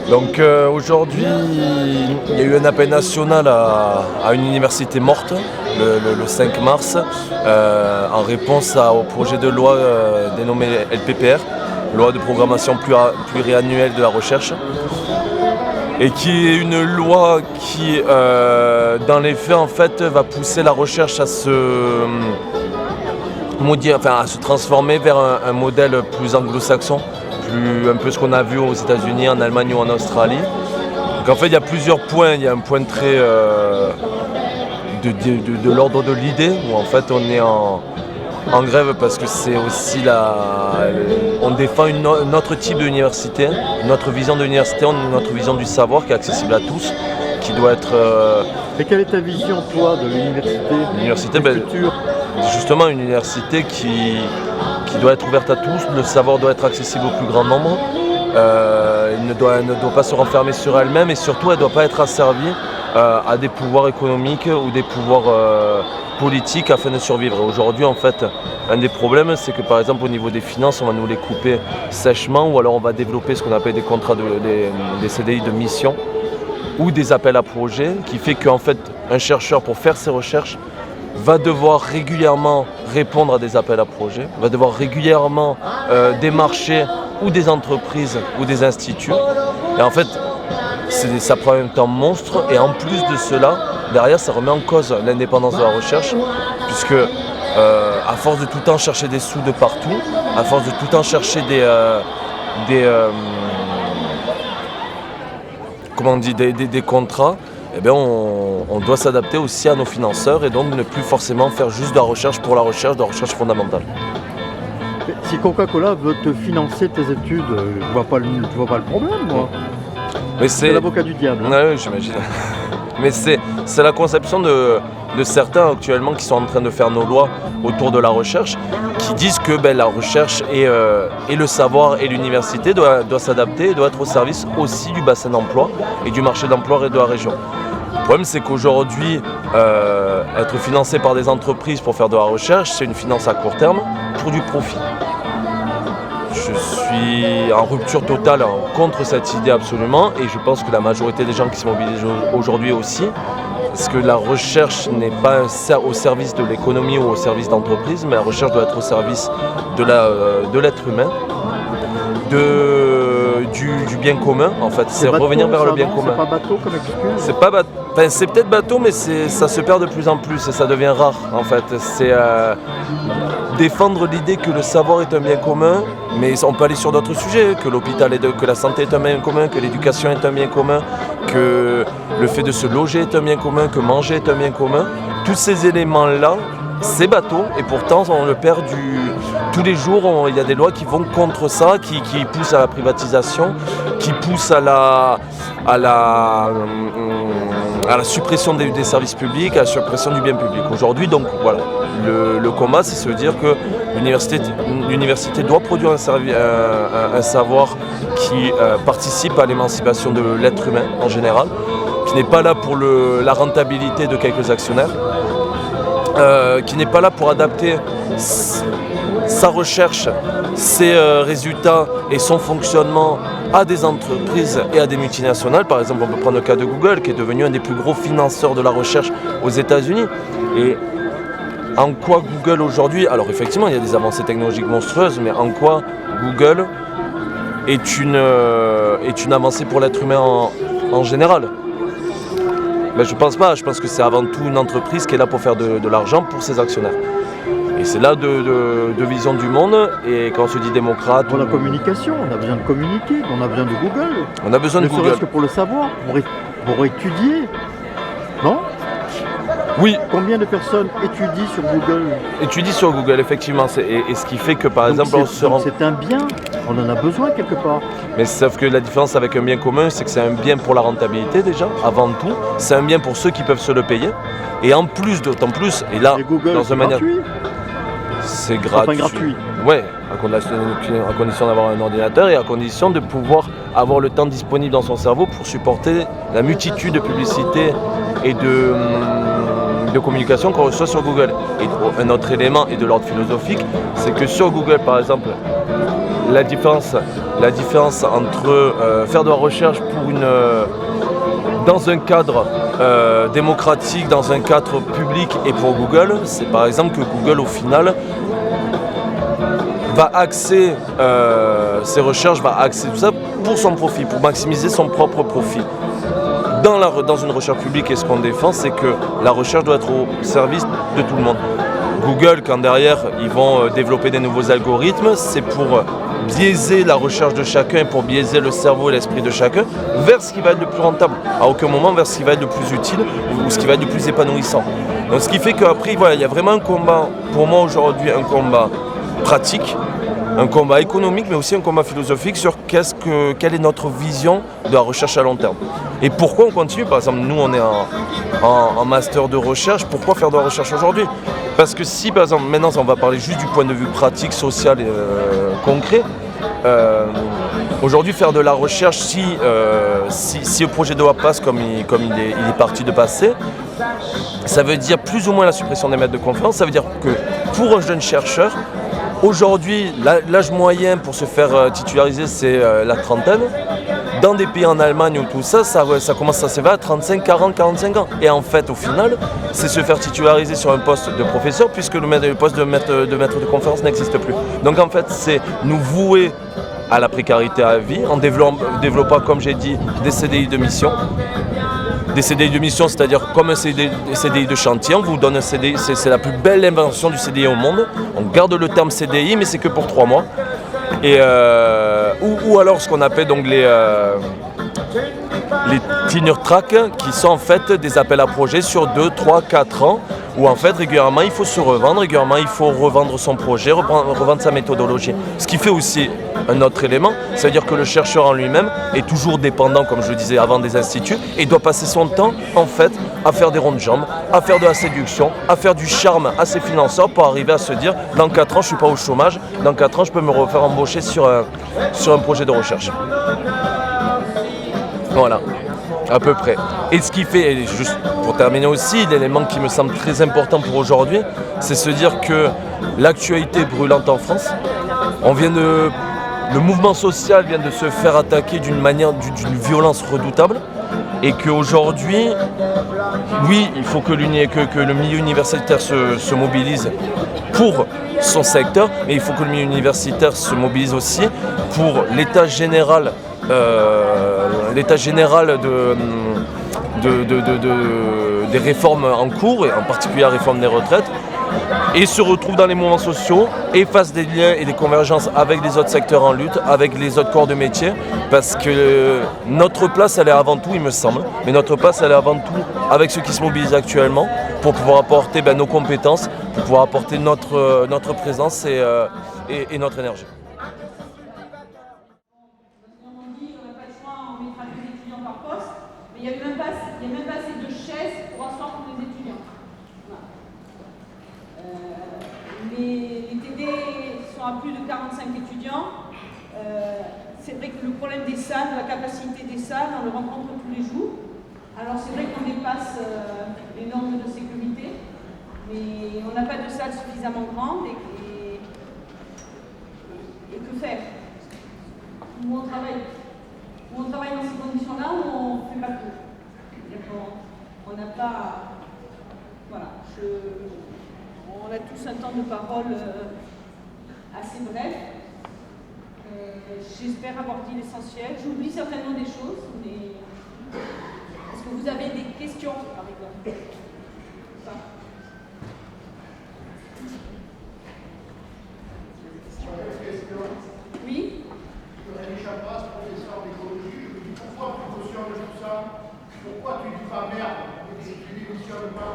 Donc aujourd'hui, il y a eu un appel national à une université morte le 5 mars en réponse au projet de loi dénommé LPPR, loi de programmation pluriannuelle de la recherche, et qui est une loi qui, dans les faits, en fait, va pousser la recherche à se transformer vers un modèle plus anglo-saxon, un peu ce qu'on a vu aux États-Unis, en Allemagne ou en Australie. Donc en fait, il y a plusieurs points. Il y a un point très de l'ordre de l'idée, où en fait on est en grève parce que c'est aussi on défend un autre type d'université, notre vision de l'université, notre vision du savoir qui est accessible à tous, qui doit être... Et quelle est ta vision, toi, de l'université? L'université, justement, une université qui doit être ouverte à tous, le savoir doit être accessible au plus grand nombre, elle ne doit pas se renfermer sur elle-même, et surtout elle ne doit pas être asservie à des pouvoirs économiques ou des pouvoirs politiques afin de survivre. Et aujourd'hui, en fait, un des problèmes, c'est que par exemple au niveau des finances, on va nous les couper sèchement, ou alors on va développer ce qu'on appelle des contrats, des CDI de mission, ou des appels à projets, qui fait qu'en fait un chercheur, pour faire ses recherches, va devoir régulièrement répondre à des appels à projets, va devoir régulièrement démarcher ou des entreprises ou des instituts. Et en fait, ça prend un temps monstre, et en plus de cela, derrière, ça remet en cause l'indépendance de la recherche, puisque à force de tout le temps chercher des sous de partout, à force de tout le temps chercher des contrats, eh bien on doit s'adapter aussi à nos financeurs, et donc ne plus forcément faire juste de la recherche pour la recherche, de la recherche fondamentale. Si Coca-Cola veut te financer tes études, je vois pas le problème, moi. Mais c'est l'avocat du diable. Oui, j'imagine. Mais c'est la conception de certains actuellement qui sont en train de faire nos lois autour de la recherche, qui disent que la recherche et le savoir et l'université doit s'adapter et doit être au service aussi du bassin d'emploi et du marché d'emploi et de la région. Le problème, c'est qu'aujourd'hui, être financé par des entreprises pour faire de la recherche, c'est une finance à court terme pour du profit. Je suis en rupture totale contre cette idée absolument, et je pense que la majorité des gens qui se mobilisent aujourd'hui aussi, parce que la recherche n'est pas au service de l'économie ou au service d'entreprise, mais la recherche doit être au service de l'être humain, du bien commun, en fait. C'est revenir vers le bien commun. C'est pas bateau comme excuse? C'est peut-être bateau, mais ça se perd de plus en plus et ça devient rare, en fait. C'est défendre l'idée que le savoir est un bien commun, mais on peut aller sur d'autres sujets, que l'hôpital que la santé est un bien commun, que l'éducation est un bien commun, que le fait de se loger est un bien commun, que manger est un bien commun. Tous ces éléments-là, c'est bateau, et pourtant on le perd tous les jours. Il y a des lois qui vont contre ça, qui poussent à la privatisation, qui poussent à la suppression des services publics, à la suppression du bien public. Aujourd'hui, donc voilà, le combat, c'est se dire que l'université doit produire un savoir qui participe à l'émancipation de l'être humain en général, qui n'est pas là pour la rentabilité de quelques actionnaires, qui n'est pas là pour adapter sa recherche, ses résultats et son fonctionnement à des entreprises et à des multinationales. Par exemple, on peut prendre le cas de Google, qui est devenu un des plus gros financeurs de la recherche aux États-Unis. Et en quoi Google aujourd'hui, alors effectivement il y a des avancées technologiques monstrueuses, mais en quoi Google est une avancée pour l'être humain en général? Ben, je pense pas, je pense que c'est avant tout une entreprise qui est là pour faire de l'argent pour ses actionnaires. Et c'est là de vision du monde, et quand on se dit démocrate... Pour la communication, on a besoin de communiquer, on a besoin de Google. On a besoin de Google. Ne serait-ce que pour le savoir, pour étudier, non? Oui. Combien de personnes étudient sur Google? Étudient sur Google, effectivement. Et ce qui fait que, par exemple, c'est un bien, on en a besoin quelque part. Mais sauf que la différence avec un bien commun, c'est que c'est un bien pour la rentabilité déjà, avant tout. C'est un bien pour ceux qui peuvent se le payer. Et en plus, d'autant plus, et là, Google, dans une manière... C'est gratuit. Enfin, gratuit. Ouais, à condition d'avoir un ordinateur et à condition de pouvoir avoir le temps disponible dans son cerveau pour supporter la multitude de publicités et de communication qu'on reçoit sur Google. Et un autre élément, et de l'ordre philosophique, c'est que sur Google, par exemple, la différence entre faire de la recherche dans un cadre démocratique, dans un cadre public et pour Google, c'est par exemple que Google au final va axer ses recherches, va axer tout ça pour son profit, pour maximiser son propre profit. Dans une recherche publique, et ce qu'on défend, c'est que la recherche doit être au service de tout le monde. Google, quand derrière ils vont développer des nouveaux algorithmes, c'est pour biaiser la recherche de chacun, pour biaiser le cerveau et l'esprit de chacun vers ce qui va être le plus rentable, à aucun moment vers ce qui va être le plus utile ou ce qui va être le plus épanouissant. Donc ce qui fait qu'après, voilà, il y a vraiment un combat, pour moi aujourd'hui, un combat pratique, un combat économique, mais aussi un combat philosophique sur quelle est notre vision de la recherche à long terme. Et pourquoi on continue. Par exemple, nous on est en master de recherche, pourquoi faire de la recherche aujourd'hui? Parce que si par exemple, maintenant on va parler juste du point de vue pratique, social et concret, aujourd'hui faire de la recherche, si le projet de loi passe comme il est parti de passer, ça veut dire plus ou moins la suppression des maîtres de conférence. Ça veut dire que pour un jeune chercheur, aujourd'hui, l'âge moyen pour se faire titulariser, c'est la trentaine. Dans des pays en Allemagne où tout ça commence à s'élever à 35, 40, 45 ans. Et en fait, au final, c'est se faire titulariser sur un poste de professeur puisque le poste de maître de conférence n'existe plus. Donc en fait, c'est nous vouer à la précarité à vie en développant, comme j'ai dit, des CDI de mission. Des CDI de mission, c'est-à-dire comme un CDI de chantier, on vous donne un CDI, c'est la plus belle invention du CDI au monde. On garde le terme CDI, mais c'est que pour 3 mois. Et, ou alors ce qu'on appelle donc les tenure track, qui sont en fait des appels à projets sur 2, 3, 4 ans, où en fait régulièrement il faut se revendre, régulièrement il faut revendre son projet, revendre sa méthodologie. Ce qui fait aussi un autre élément, c'est-à-dire que le chercheur en lui-même est toujours dépendant, comme je le disais avant, des instituts, et doit passer son temps en fait à faire des ronds de jambes, à faire de la séduction, à faire du charme à ses financeurs pour arriver à se dire dans 4 ans je ne suis pas au chômage, dans 4 ans je peux me refaire embaucher sur un projet de recherche. Voilà, à peu près. Et ce qui fait, et juste pour terminer aussi, l'élément qui me semble très important pour aujourd'hui, c'est se dire que l'actualité est brûlante en France. Le mouvement social vient de se faire attaquer d'une violence redoutable. Et qu'aujourd'hui, oui, il faut que le milieu universitaire se mobilise pour son secteur, mais il faut que le milieu universitaire se mobilise aussi pour l'état général des réformes en cours, et en particulier la réforme des retraites, et se retrouve dans les mouvements sociaux et fasse des liens et des convergences avec les autres secteurs en lutte, avec les autres corps de métier, parce que notre place, elle est avant tout, il me semble, mais notre place, elle est avant tout avec ceux qui se mobilisent actuellement pour pouvoir apporter nos compétences, pour pouvoir apporter notre présence et notre énergie. Il n'y a même pas assez de chaises pour asseoir tous les étudiants. Voilà. Les TD sont à plus de 45 étudiants. C'est vrai que le problème des salles, la capacité des salles, on le rencontre tous les jours. Alors c'est vrai qu'on dépasse les normes de sécurité, mais on n'a pas de salle suffisamment grande et que faire? Où on travaille dans ces conditions-là où on ne fait pas tout. On n'a pas... Voilà. On a tous un temps de parole assez bref. J'espère avoir dit l'essentiel. J'oublie certainement des choses, mais... Est-ce que vous avez des questions, par exemple? Oui? Pourquoi tu dis pas merde et tu démissionnes pas?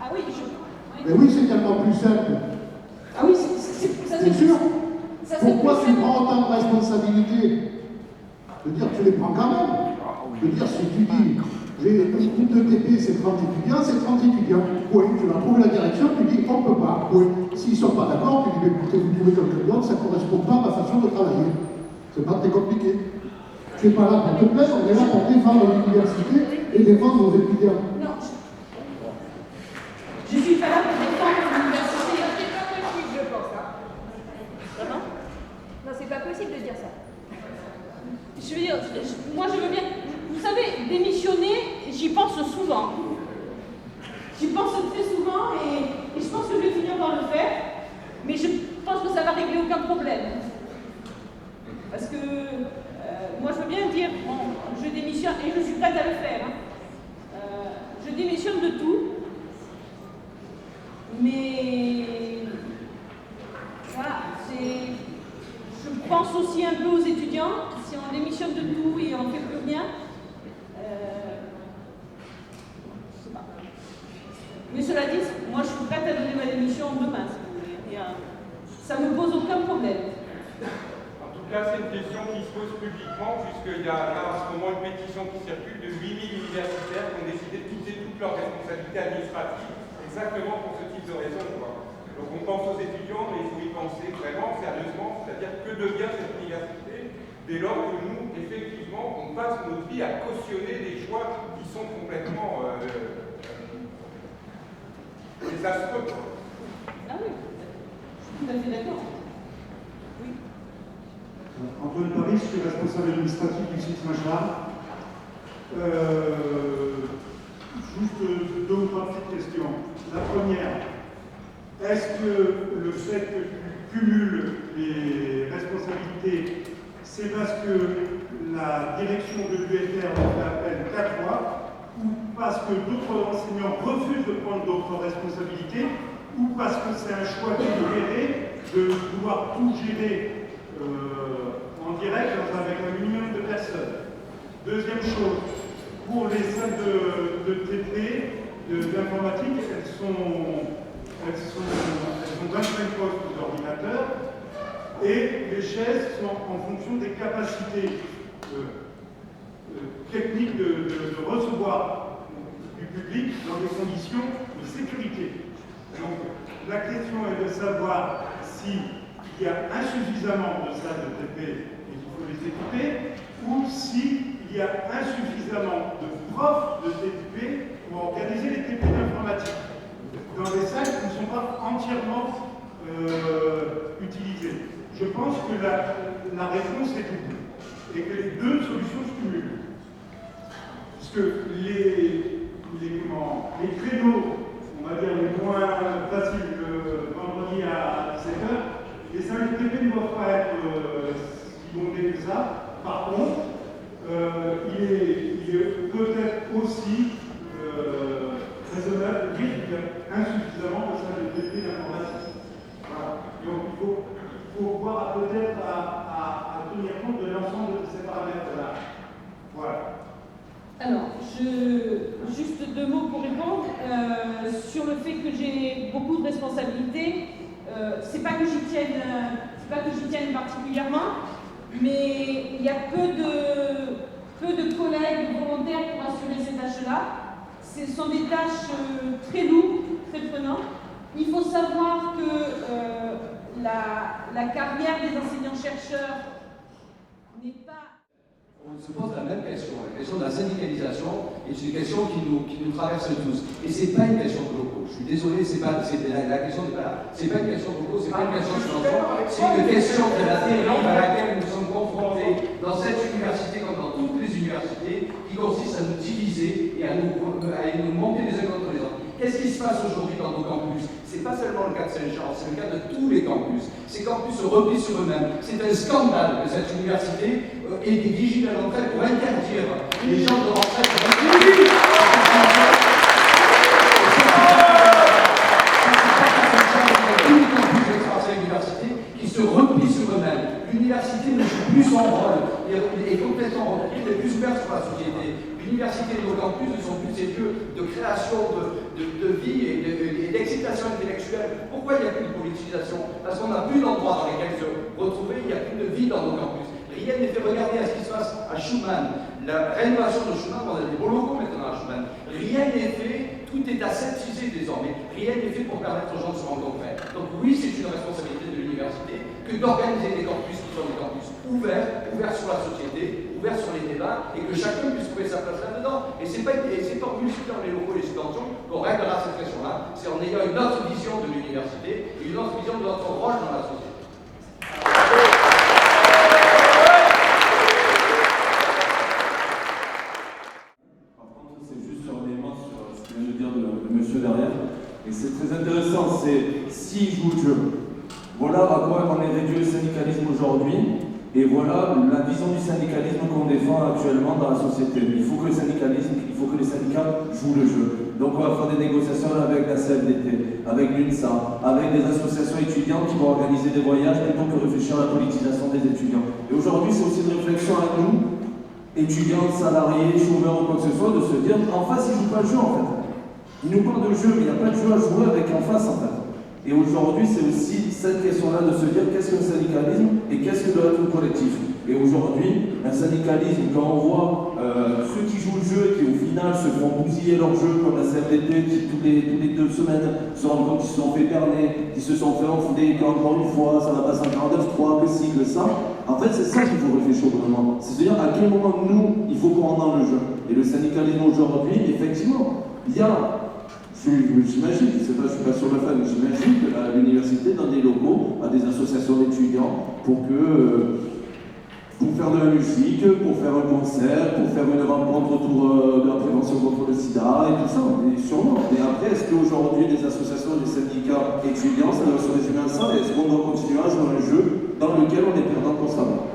Ah oui, Mais oui, c'est tellement plus simple. Ah oui, ça c'est sûr. Pourquoi tu prends autant de responsabilités? De dire que tu les prends quand même. De dire si tu dis j'ai un groupe de TP, c'est 30 étudiants, c'est 30 étudiants. Oui, tu vas trouver la direction, tu dis on ne peut pas. Oui. S'ils ne sont pas d'accord, tu dis écoutez, vous trouvez quelqu'un d'autre, ça ne correspond pas à ma façon de travailler. C'est pas très compliqué. Tu n'es pas là pour te plaindre, on est là pour défendre l'université et défendre nos étudiants. Non, je ne suis pas là pour défendre l'université. C'est pas possible, je pense. Hein. Non, c'est pas possible. aucun problème. Parce que moi, je veux bien dire, bon, je démissionne, et je suis prête à le faire. Hein. Je démissionne de tout, mais voilà, je pense aussi un peu aux étudiants. Si on démissionne de tout et on ne fait plus rien, je sais pas. Mais cela dit, moi, je suis prête à donner ma démission demain, si vous voulez. Et, ça ne me pose aucun problème. En tout cas, c'est une question qui se pose publiquement, puisqu'il y a là en ce moment une pétition qui circule de 8000 universitaires qui ont décidé de quitter toutes leurs responsabilités administratives, exactement pour ce type de raison, quoi. Donc on pense aux étudiants, mais il faut y penser vraiment, sérieusement, c'est-à-dire que devient cette université dès lors que nous, effectivement, on passe notre vie à cautionner des choix qui sont complètement désastreux. Ah oui, je suis tout à fait d'accord. Oui. Antoine Paris, je suis responsable administratif du site Saint-Charles. Juste deux ou trois petites questions. La première, est-ce que le fait que tu cumules les responsabilités, c'est parce que la direction de l'UFR en fait appel 4 fois, ou parce que d'autres enseignants refusent de prendre d'autres responsabilités, ou parce que c'est un choix délibéré de pouvoir tout gérer en direct avec un minimum de personnes? Deuxième chose, pour les salles de TP, d'informatique, elles ont 25 postes d'ordinateurs et les chaises sont en fonction des capacités techniques de recevoir du public dans des conditions de sécurité. Donc la question est de savoir s'il y a insuffisamment de salles de TP et qu'il faut les équiper, ou s'il y a insuffisamment de profs de TP pour organiser les TP d'informatique dans des salles qui ne sont pas entièrement utilisées. Je pense que la réponse est double et que les deux solutions se cumulent. Puisque les créneaux, on va dire les moins faciles, le vendredi à 17h, les salles de TP ne doivent pas être si bondées que ça. Par contre, il est peut-être aussi raisonnable de dire qu'il y a insuffisamment de salles de TP d'informatique. Voilà. Donc il faut voir peut-être à tenir compte de l'ensemble de ces paramètres-là. Voilà. Alors, juste deux mots pour répondre. Sur le fait que j'ai beaucoup de responsabilités, c'est pas que j'y tienne particulièrement, mais il y a peu de collègues volontaires pour assurer ces tâches-là. Ce sont des tâches très lourdes, très prenantes. Il faut savoir que la carrière des enseignants-chercheurs n'est pas... On se pose la même question, la question de la syndicalisation est une question qui nous traverse tous. Et ce n'est pas une question de locaux. Je suis désolé, la question n'est pas là. Ce n'est pas une question de locaux, ce n'est pas une question de financement, c'est une question de la dérive à laquelle nous sommes confrontés dans cette université comme dans toutes les universités, qui consiste à nous diviser et à nous monter les uns contre les autres. Qu'est-ce qui se passe aujourd'hui dans nos campus? C'est pas seulement le cas de Saint-Charles, c'est le cas de tous les campus. Ces campus se replient sur eux-mêmes. C'est un scandale que cette université ait des vigiles à l'entrée pour interdire les gens de rentrer sur un public. Tous les campus de l'université qui se replient sur eux-mêmes. L'université ne joue plus son rôle, est complètement reprise, est plus ouverte sur la société. L'université et nos campus ne sont plus ces lieux de création de vie et d'excitation intellectuelle. Pourquoi il n'y a plus de politisation? Parce qu'on n'a plus d'endroits dans lesquels se retrouver, il n'y a plus de vie dans nos campus. Rien n'est fait. Regarder à ce qui se passe à Schumann, la rénovation de Schumann, on a des beaux locaux maintenant à Schumann. Rien n'est fait, tout est aseptisé désormais. Rien n'est fait pour permettre aux gens de se rencontrer. Donc oui, c'est une responsabilité de l'université que d'organiser des campus qui sont des campus ouverts sur la société, ouverts sur les débats, et que chacun puisse trouver sa place là-dedans. Et c'est pas en multipliant les locaux et les subventions qu'on réglera cette question-là, c'est en ayant une autre vision de l'université et une autre vision de notre rôle dans la société. Par contre, c'est juste sur un élément sur ce que vient de dire le monsieur derrière, et c'est très intéressant, c'est s'il joue le jeu. Voilà à quoi on est réduit le syndicalisme aujourd'hui. Et voilà la vision du syndicalisme qu'on défend actuellement dans la société. Il faut que les syndicats jouent le jeu. Donc on va faire des négociations avec la CFDT, avec l'UNSA, avec des associations étudiantes qui vont organiser des voyages plutôt que réfléchir à la politisation des étudiants. Et aujourd'hui, c'est aussi une réflexion à nous, étudiants, salariés, chômeurs ou quoi que ce soit, de se dire en face, ils ne jouent pas le jeu en fait. Ils nous parlent de jeu, mais il n'y a pas de jeu à jouer avec en face en fait. Et aujourd'hui, c'est aussi cette question-là de se dire qu'est-ce que le syndicalisme et qu'est-ce que doit être le collectif. Et aujourd'hui, un syndicalisme, quand on voit ceux qui jouent le jeu et qui au final se font bousiller leur jeu, comme la CFDT qui toutes les 2 semaines se rendent compte qu'ils se sont fait berner, qui se sont fait enfouler, qu'encore une fois, ça va passer en 49.3, que ci, que ça. En fait, c'est ça qu'il faut réfléchir au gouvernement. C'est-à-dire à quel moment, nous, il faut qu'on rentre dans le jeu. Et le syndicalisme aujourd'hui, effectivement, il y a... J'imagine, je ne suis pas sur le fait, mais j'imagine qu'à l'université, dans des locaux, à des associations d'étudiants, pour faire de la musique, pour faire un concert, pour faire une rencontre autour de la prévention contre le sida et tout ça, et sûrement. Mais après, est-ce qu'aujourd'hui, les associations, les syndicats étudiants, ça doit se résumer à ça, et est-ce qu'on doit continuer à jouer un jeu dans lequel on est perdant constamment?